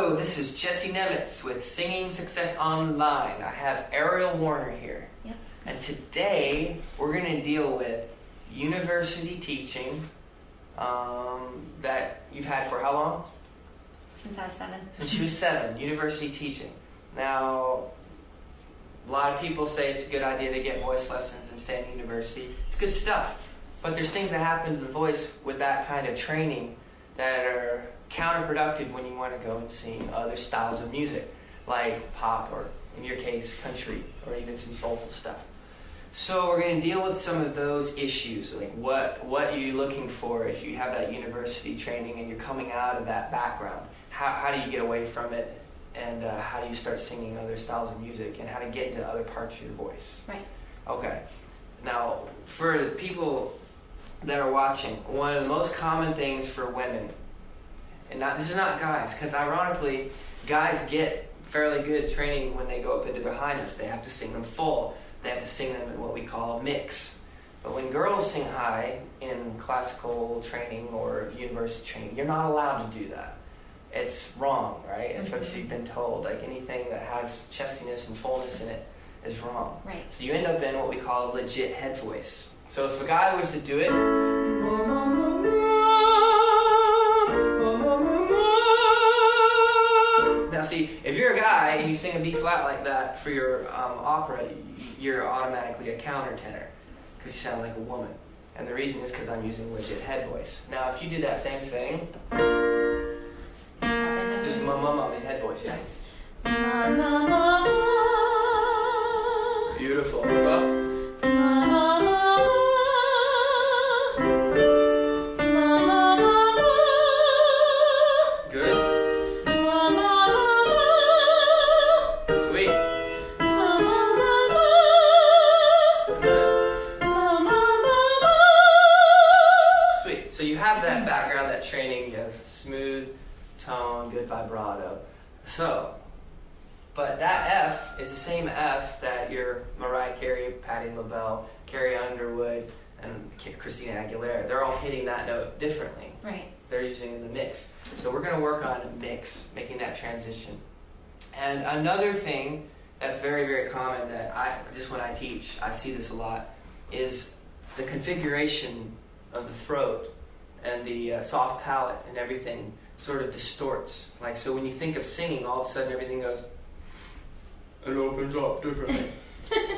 Hello, this is Jesse Nemitz with Singing Success Online. I have Ariel Warner here. Yep. And today we're going to deal with university teaching that you've had for how long? Since I was 7. Since she was 7, university teaching. Now, a lot of people say it's a good idea to get voice lessons and stay in university. It's good stuff. But there's things that happen to the voice with that kind of training that are counterproductive when you want to go and sing other styles of music, like pop or, in your case, country, or even some soulful stuff. So we're going to deal with some of those issues, like what you're looking for if you have that university training and you're coming out of that background. How do you get away from it, and how do you start singing other styles of music, and how to get into other parts of your voice. Right. Okay. Now, for the people that are watching, one of the most common things for women, and this is not guys, because ironically, guys get fairly good training when they go up into their high notes. They have to sing them full. They have to sing them in what we call mix. But when girls sing high in classical training or university training, you're not allowed to do that. It's wrong, right? It's what you've been told. Like anything that has chestiness and fullness in it is wrong. Right. So you end up in what we call a legit head voice. So if a guy was to do it, now see, if you're a guy and you sing a B flat like that for your opera, you're automatically a countertenor because you sound like a woman. And the reason is because I'm using legit head voice. Now if you do that same thing, just mum in head voice, yeah? Beautiful. As well. Good. Sweet. Sweet. So you have that background, that training, you have smooth tone, good vibrato. So, but that F is the same F that your Mariah Carey, Patti LaBelle, Carrie Underwood, and Christina Aguilera, they're all hitting that note differently. Right. They're using the mix. So we're going to work on a mix, making that transition. And another thing that's very, very common that when I teach, I see this a lot, is the configuration of the throat and the soft palate and everything sort of distorts. Like, so when you think of singing, all of a sudden everything goes, it opens up differently.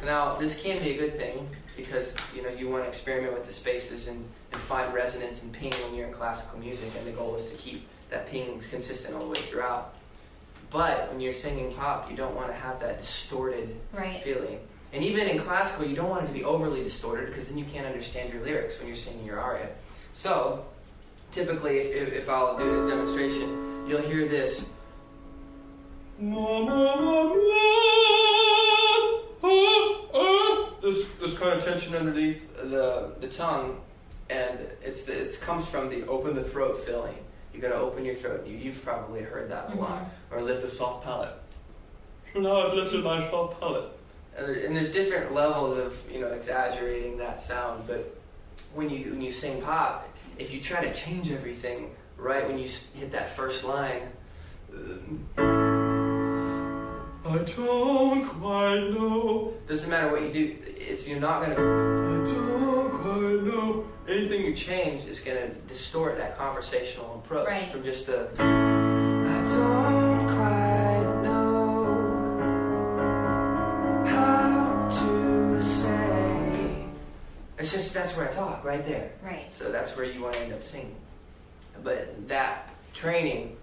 Now, this can be a good thing because, you want to experiment with the spaces and find resonance and ping when you're in classical music, and the goal is to keep that ping consistent all the way throughout. But when you're singing pop, you don't want to have that distorted feeling. And even in classical, you don't want it to be overly distorted because then you can't understand your lyrics when you're singing your aria. So, typically, if I'll do a demonstration, you'll hear this. This kind of tension underneath the tongue, and it comes from the open the throat filling. You got to open your throat. You've probably heard that a lot. Or lift the soft palate. So now I've lifted my soft palate. And there's different levels of exaggerating that sound, but when you sing pop, if you try to change everything right when you hit that first line, I don't quite know. Doesn't matter what you do. You're not gonna. I don't quite know. Anything you change is gonna distort that conversational approach from just a. I don't quite know how to say. It's just that's where I talk right there. Right. So that's where you want to end up singing. But that training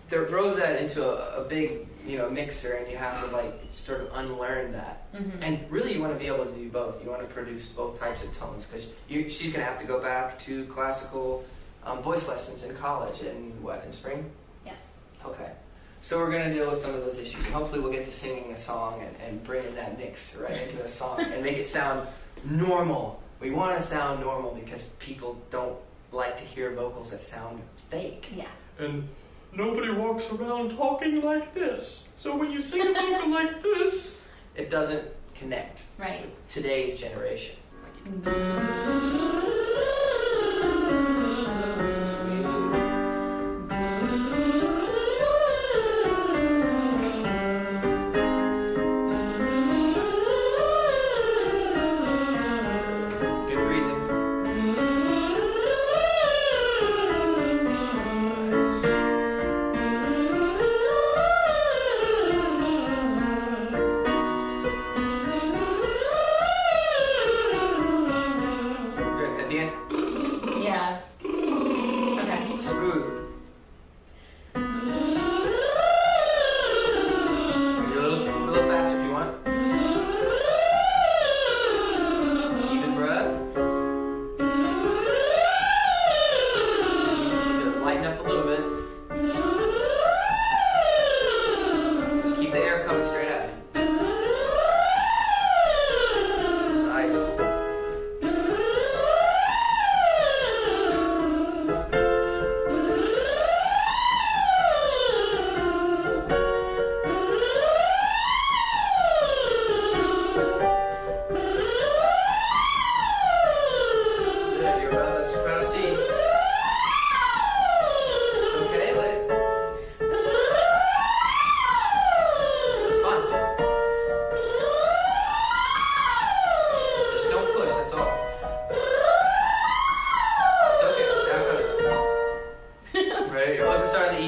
throws that into a big mixer, and you have to sort of unlearn that. And really you want to be able to do both. You want to produce both types of tones because she's going to have to go back to classical voice lessons in college in spring? Yes. Okay. So we're going to deal with some of those issues. And hopefully we'll get to singing a song and bring in that mix right into a song and make it sound normal. We want to sound normal because people don't like to hear vocals that sound fake. Yeah. And nobody walks around talking like this. So when you sing a vocal like this, it doesn't connect with today's generation.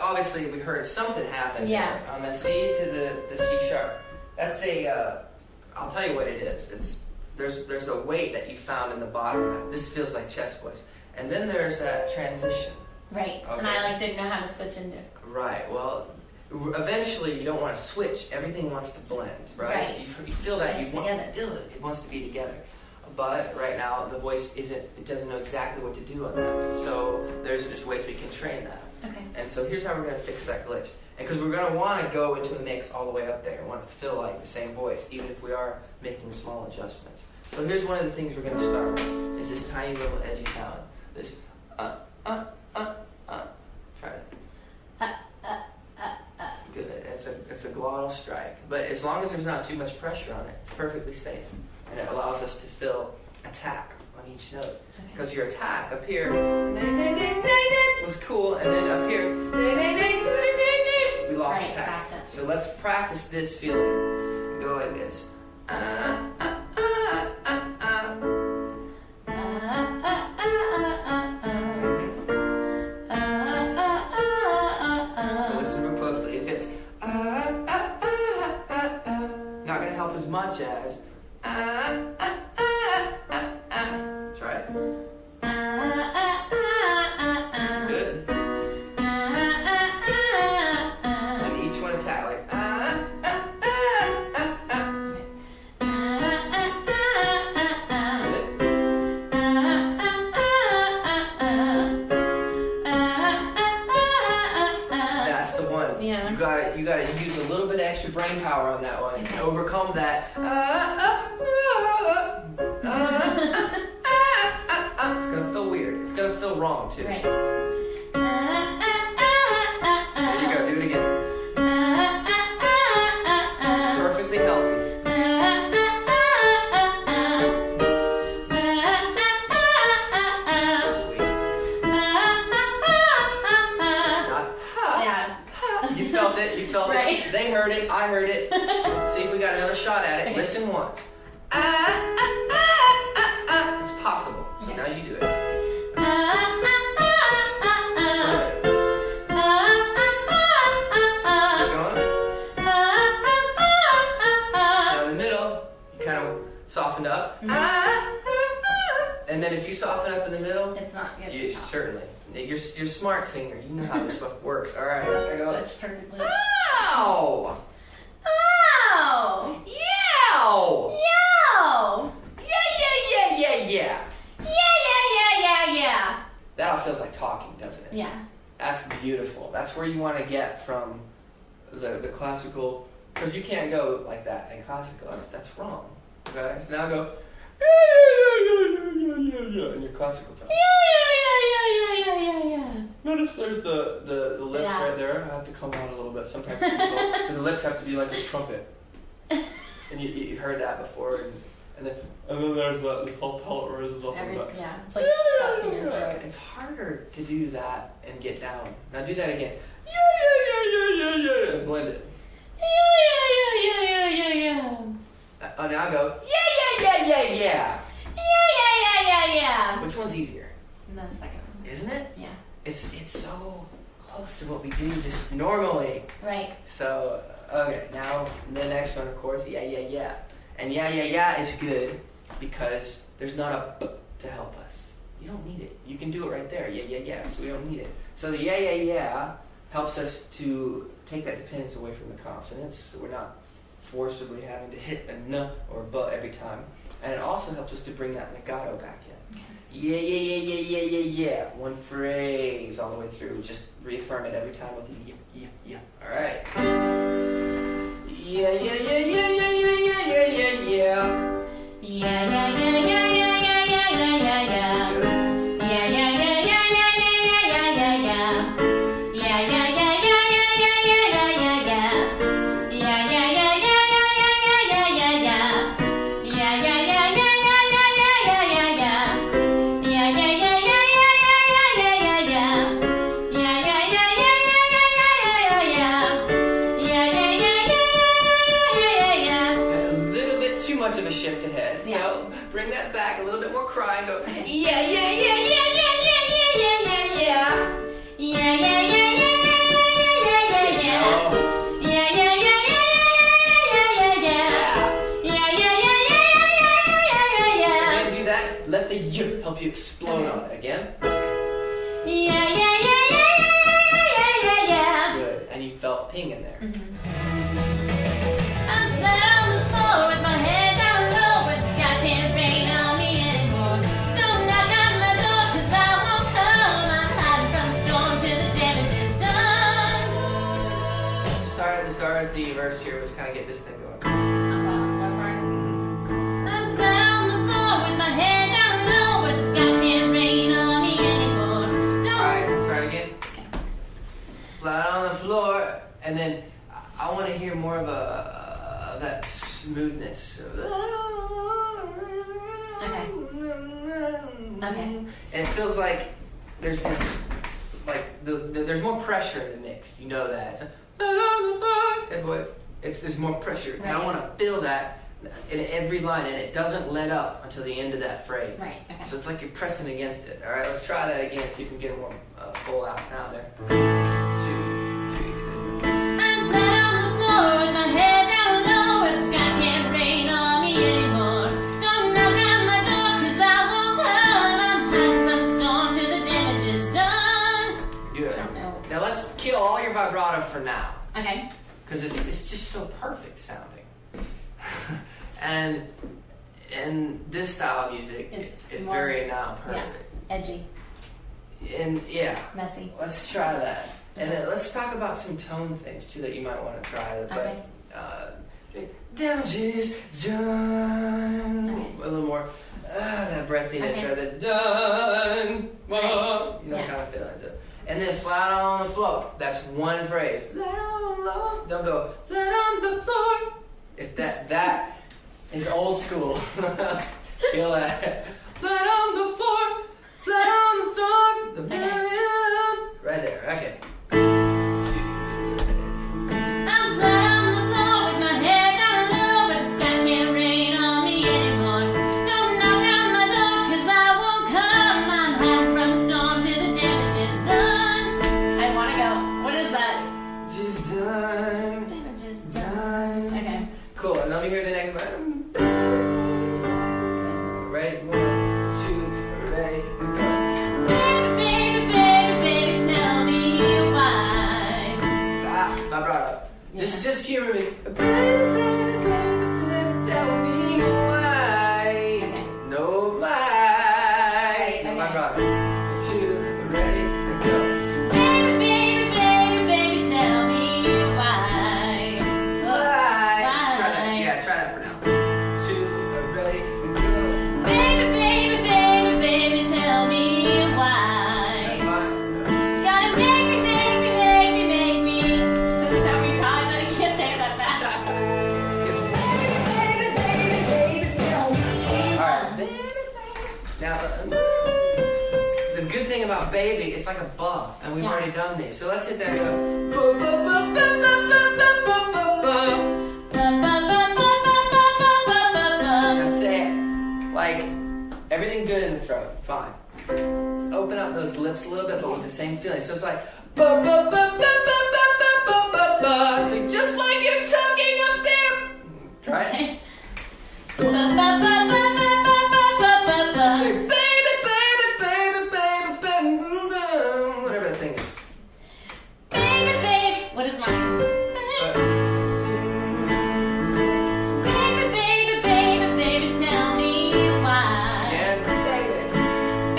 Obviously, we heard something happen Yeah. on the C to the C sharp. That's I'll tell you what it is. There's a weight that you found in the bottom. This feels like chest voice. And then there's that transition. Right. Okay. And I didn't know how to switch into. Right. Well, eventually you don't want to switch. Everything wants to blend, right? Right. You feel that It's you want together. to feel it. It wants to be together. But right now the voice it doesn't know exactly what to do on that. So there's ways we can train that. Okay. And so here's how we're going to fix that glitch. And because we're going to want to go into a mix all the way up there. We want to feel like the same voice, even if we are making small adjustments. So here's one of the things we're going to start with, is this tiny little edgy sound. This, Try it. Good. It's a glottal strike. But as long as there's not too much pressure on it, it's perfectly safe. And it allows us to feel attack on each note. Because your attack up here was cool, and then up here we lost Right, attack. back up. So let's practice this feeling. Go like this. Listen real closely. If it's not going to help as much as try it. Good. And each one attack like extra brain power on that one Okay. and overcome that. It's gonna feel weird. It's gonna feel wrong too. Right. There you go. Do it again. It's perfectly healthy. Sweet. Not ha. Yeah. You felt it. You felt Right. it. They heard it. I heard it. See if we got another shot at it. Okay. Listen once. It's possible. So Okay. now you do it. Keep going. Now in the middle, you kind of soften up. And then if you soften up in the middle, It's not good. you certainly. You're a smart singer. You know how this stuff works. All right. I go. Such perfectly. Ow! Oh! Yow! Yo! Yeah. Yeah. That all feels like talking, doesn't it? Yeah. That's beautiful. That's where you want to get from the classical, because you can't go like that in classical. That's wrong. Okay? So now go in your classical tone. Yeah. Notice there's the lips Yeah. right there. I have to come out a little bit. Sometimes people, so the lips have to be like a trumpet. And you've heard that before. And then there's the full pellet raises up and back. Yeah. It's like stuck in your throat. It's harder to do that and get down. Now do that again. And blend it. Yeah. Oh, now go. Yeah. Which one's easier? And then the second one. Isn't it? Yeah. It's so close to what we do just normally. Right. So, okay, now the next one, of course, yeah. And yeah is good because there's not a b to help us. You don't need it. You can do it right there. Yeah. So we don't need it. So the yeah helps us to take that dependence away from the consonants. So we're not forcibly having to hit a n or a b every time. And it also helps us to bring that legato back in. Yeah. One phrase all the way through. Just reaffirm it every time with the yeah. All right. Yeah. So bring that back a little bit more cry and go yeah. Let the y help you explode on it again. Good. And you felt ping in there. I'm flat on the floor with my head down low, but the sky can't rain on me anymore. Don't knock on my door, 'cause I won't come. I'm hiding from the storm till the damage is done. The start of the verse here was kind of get this thing going. I'm flat on the floor with my head down low, but the sky can't rain on me anymore. Alright, start again. Flat on the floor, and then I want to hear more of that smoothness. Okay. And it feels like there's this, like there's more pressure in the mix. You know that. It's head voice. There's more pressure, and I Right. want to feel that in every line, and it doesn't let up until the end of that phrase. Right, okay. So it's like you're pressing against it. All right, let's try that again. So you can get a more full out sound there. 2, 3. I'm flat on the floor with my head down low, where the sky can't rain on me anymore. Don't knock on my door, 'cause I won't come. I'm hiding from the storm till the damage is done. Good. I don't know. Now let's kill all your vibrato for now, Okay. because it's just so perfect sounding. and this style of music is more- very now perfect. Edgy, And yeah, messy. let's try that. And then let's talk about some tone things too that you might want to try. But Okay. damage is done. Okay. A little more, that breathiness Okay. rather than done. Whoa. You know, Yeah. kind of feeling it. And then flat on the floor. That's one phrase. Flat on the floor. Don't go flat on the floor. If that is old school. Feel that. Flat on the floor. Flat on the floor. The right there. Okay. I'm flat on the floor with my head down low, but the sky can't rain on me anymore. Don't knock on my door, 'cause I won't come. I'm hiding from the storm till the damage is done. I wanna go. What is that? Just done. Damage is Done. Okay. Cool. And let me hear the next one. Ready? 1, 2, ready, go. Baby, baby, baby, baby, tell me why. Vibrato. Just humor me. Baby, baby, baby, baby, tell me why. Okay. No why. No Okay. vibrato. 2, ready, go. Baby, baby, baby, baby, tell me why. Why? Just try that. Why? Yeah, try that for now. 2, ready, go. Baby, baby, baby, baby, tell me That's why. fine. Gotta make me, make me, make me, make me. She said it so many times that I can't say it that fast. Alright. Now, the good thing about baby, it's like a bug, and we've Yeah. already done this. So let's hit that and go. Ba, ba, ba, ba, ba, ba, ba, ba, ba, ba. Now say it like everything good in the throat. Fine. Let's open up those lips a little bit, but with the same feeling. So it's like ba, ba, ba, ba, ba, ba, ba, ba, ba, ba. Sing just like you're talking up there. Try it. Say baby, baby, baby, baby, baby, whatever that thing is. Baby, baby, what is mine? Baby, baby, baby, baby, tell me why. And baby.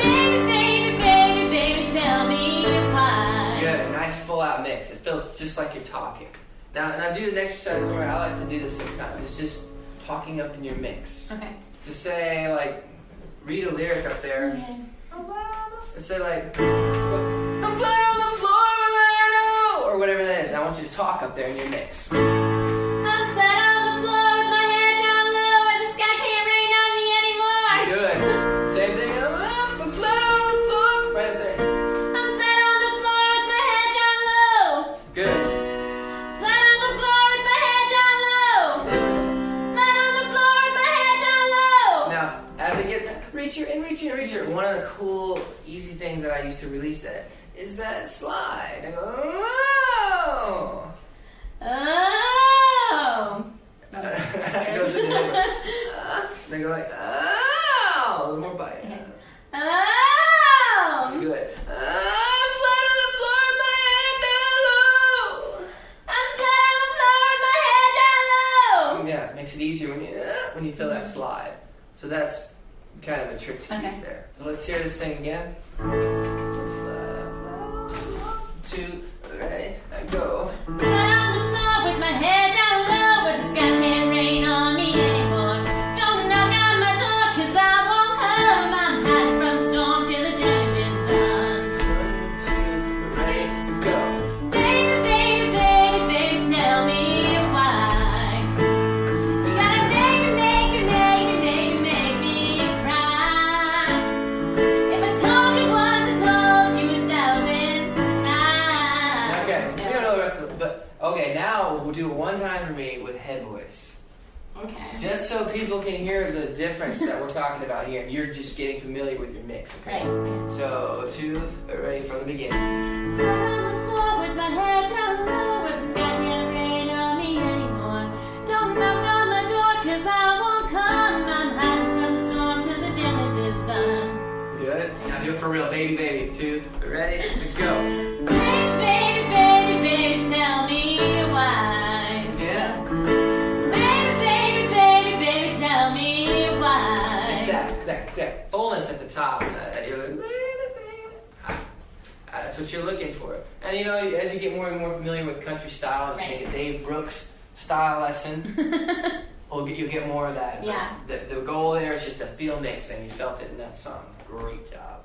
Baby, baby, baby, baby, tell me why. Good, nice full out mix. It feels just like you're talking. Now do an exercise where I like to do this sometimes. It's just talking up in your mix. Okay. Just say like, read a lyric up there. Okay. And say like, I'm flying on the floor, or whatever that is. I want you to talk up there in your mix. I'm flat on the floor with my head down low, and the sky can't rain on me anymore. Good. Same thing. I'm flying on the floor, right there. I'm flat on the floor with my head down low. Good. Flat on the floor with my head down low. Flat on the floor with my head down low. Now, as it gets reacher and reacher and reacher, one of the cool, easy things that I used to release that is that slide. I go, oh! Oh. It goes in the other. They go like, oh! A little more bite. Okay. Oh. Good. I'm flat on the floor, my head down low. I'm flat on the floor with my head down low. Yeah, it makes it easier when you feel that slide. So that's kind of a trick to Okay. use there. So let's hear this thing again. 2, ready, go. Flat on the floor with my head down low, but the sky can't rain on me anymore. Don't knock on my door, 'cause I won't come. I'm hiding from the storm till the damage is done. 1, 2, ready, go. Baby, baby, baby, baby, tell me why. You gotta make me, make me, make me, make me, make me cry. If I told you once, I told you 1,000 times. Okay, we don't know the rest of it, but okay, now we'll do it one time for me with head voice. Okay. Just so people can hear the difference that we're talking about here, and you're just getting familiar with your mix, okay? Right. So, 2, ready from the beginning. Flat on the floor with my head down low, but the sky can't rain on me anymore. Don't knock on my door, 'cause I won't come. I'm hiding from the storm till the damage is done. Good. Now do it for real, baby, baby. 2, ready, go. Baby, baby, baby, baby, tell me why. Yeah. Baby, baby, baby, baby, tell me why. It's that fullness at the top. You're like, baby, baby. That's what you're looking for. And you know, as you get more and more familiar with country style, and you Right. think of Dave Brooks, style lesson. You'll get more of that. Yeah. The goal there is just to feel mixed, and you felt it in that song. Great job.